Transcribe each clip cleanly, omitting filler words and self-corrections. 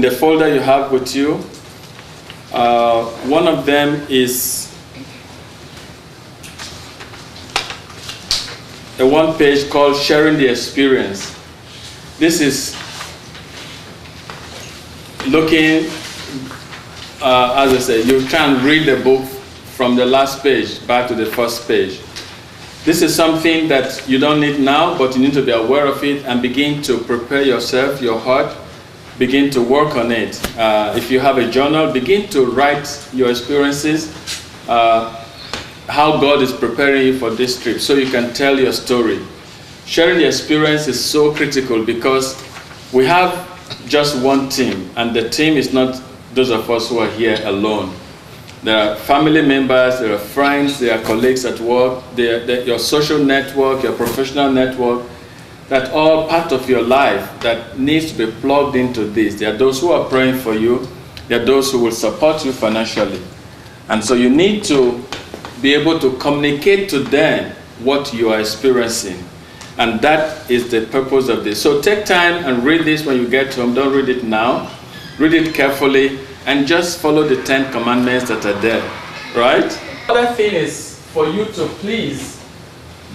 the folder you have with you. One of them is a one-page called Sharing the Experience. This is looking, as I said, you try and read the book from the last page back to the first page. This is something that you don't need now, but you need to be aware of it and begin to prepare yourself, your heart, begin to work on it. If you have a journal, begin to write your experiences, how God is preparing you for this trip, so you can tell your story. Sharing the experience is so critical because we have just one team, and the team is not those of us who are here alone. There are family members, there are friends, there are colleagues at work, your social network, your professional network, that all part of your life that needs to be plugged into this. There are those who are praying for you, there are those who will support you financially. And so you need to be able to communicate to them what you are experiencing. And that is the purpose of this. So take time and read this when you get home. Don't read it now. Read it carefully and just follow the 10 commandments that are there, right? Other thing is for you to please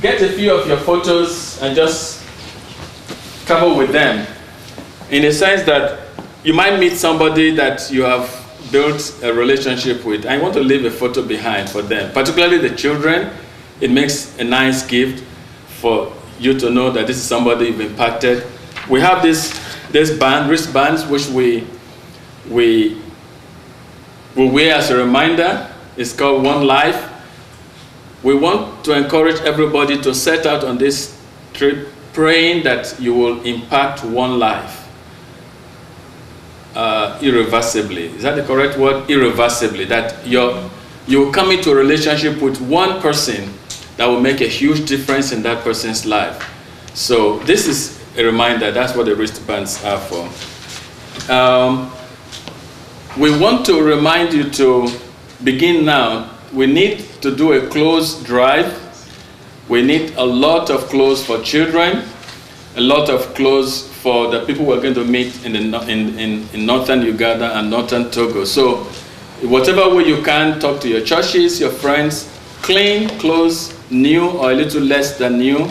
get a few of your photos and just travel with them, in the sense that you might meet somebody that you have built a relationship with, and you want to leave a photo behind for them, particularly the children. It makes a nice gift for you to know that this is somebody you've impacted. We have this wristbands, which we wear as a reminder. It's called One Life. We want to encourage everybody to set out on this trip praying that you will impact one life irreversibly. Is that the correct word? Irreversibly. That you will come into a relationship with one person that will make a huge difference in that person's life. So this is a reminder. That's what the wristbands are for. We want to remind you to begin now. We need to do a clothes drive. We need a lot of clothes for children, a lot of clothes for the people we're going to meet in northern Uganda and northern Togo. So whatever way you can, talk to your churches, your friends, clean clothes, new or a little less than new,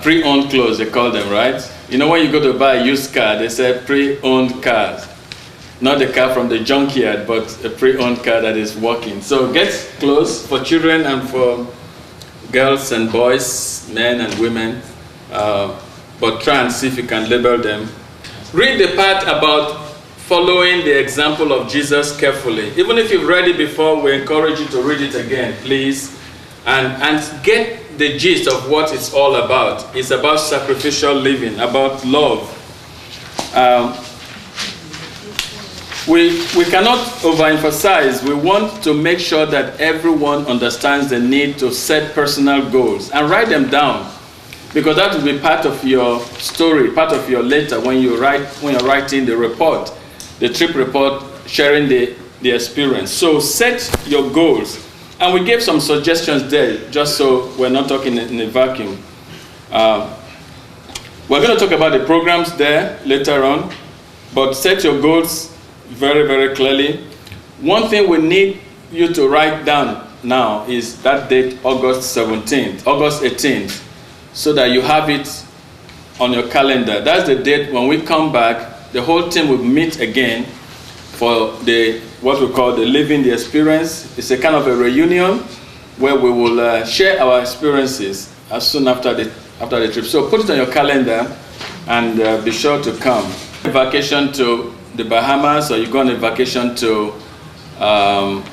pre-owned clothes they call them, right? You know when you go to buy a used car, they say pre-owned cars. Not the car from the junkyard, but a pre-owned car that is working. So get clothes for children and for girls and boys, men and women, but try and see if you can label them. Read the part about following the example of Jesus carefully. Even if you've read it before, we encourage you to read it again, please, and get the gist of what it's all about. It's about sacrificial living, about love. We cannot overemphasize. We want to make sure that everyone understands the need to set personal goals and write them down, because that will be part of your story, part of your letter when you're writing the report, the trip report, sharing the experience. So set your goals. And we gave some suggestions there, just so we're not talking in a vacuum. We're going to talk about the programs there later on, but set your goals very, very clearly. One thing we need you to write down now is that date, August 18th, so that you have it on your calendar. That's the date when we come back, the whole team will meet again for what we call the Living the Experience. It's a kind of a reunion where we will share our experiences as soon after the trip. So put it on your calendar and be sure to come. Vacation to the Bahamas, or you go on a vacation to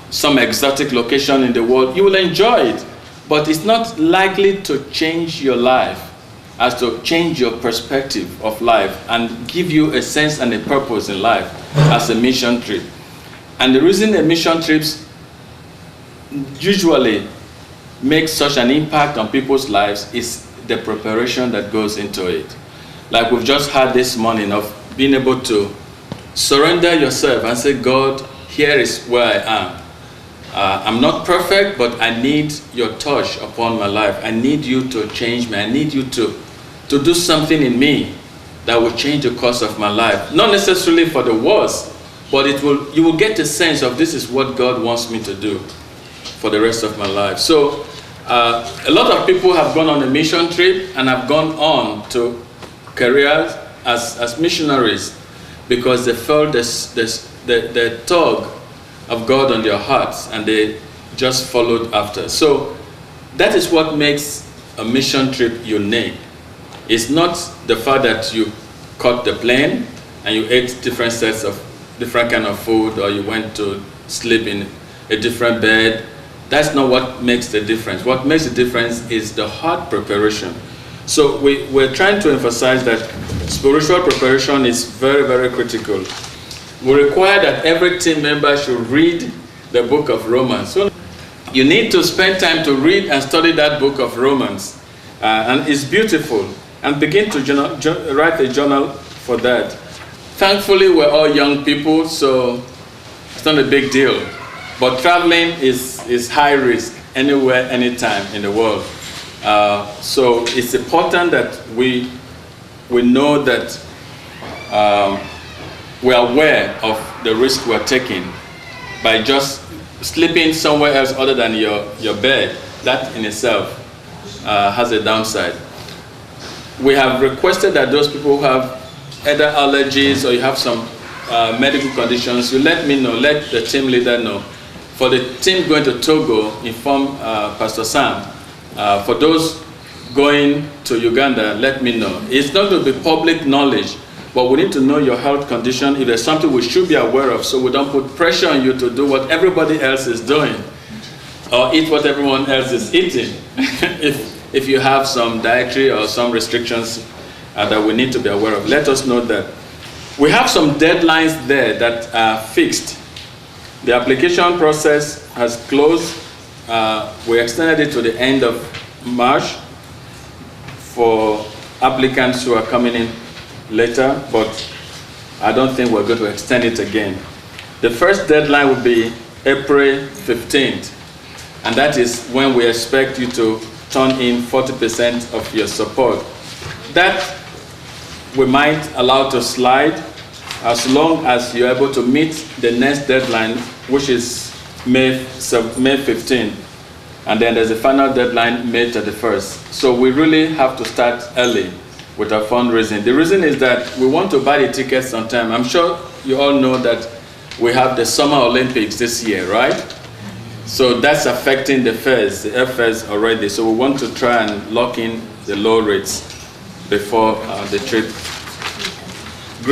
some exotic location in the world, you will enjoy it, but it's not likely to change your life, as to change your perspective of life and give you a sense and a purpose in life as a mission trip. And the reason the mission trips usually make such an impact on people's lives is the preparation that goes into it. Like we've just had this morning of being able to surrender yourself and say, God, here is where I am. I'm not perfect, but I need your touch upon my life. I need you to change me. I need you to do something in me that will change the course of my life. Not necessarily for the worse, but you will get a sense of this is what God wants me to do for the rest of my life. So a lot of people have gone on a mission trip and have gone on to careers as missionaries because they felt the tug of God on their hearts and they just followed after. So that is what makes a mission trip unique. It's not the fact that you caught the plane and you ate different kind of food, or you went to sleep in a different bed. That's not what makes the difference. What makes the difference is the heart preparation. So we're trying to emphasize that spiritual preparation is very, very critical. We require that every team member should read the book of Romans. So you need to spend time to read and study that book of Romans. And it's beautiful. And begin to write a journal for that. Thankfully, we're all young people, so it's not a big deal. But traveling is high risk anywhere, anytime in the world. So it's important that we know that we are aware of the risk we're taking by just sleeping somewhere else other than your bed. That in itself has a downside. We have requested that those people who have either allergies or you have some medical conditions, you let me know, let the team leader know. For the team going to Togo, inform Pastor Sam. For those going to Uganda, let me know. It's not going to be public knowledge, but we need to know your health condition. If there's something we should be aware of, so we don't put pressure on you to do what everybody else is doing or eat what everyone else is eating. If you have some dietary or some restrictions that we need to be aware of, let us know that. We have some deadlines there that are fixed. The application process has closed. We extended it to the end of March for applicants who are coming in later, but I don't think we're going to extend it again. The first deadline will be April 15th, and that is when we expect you to turn in 40% of your support. That we might allow to slide as long as you're able to meet the next deadline, which is May 15th. And then there's a final deadline, May 31st. So we really have to start early with our fundraising. The reason is that we want to buy the tickets on time. I'm sure you all know that we have the Summer Olympics this year, right? So that's affecting the fares, the airfares already. So we want to try and lock in the low rates before the trip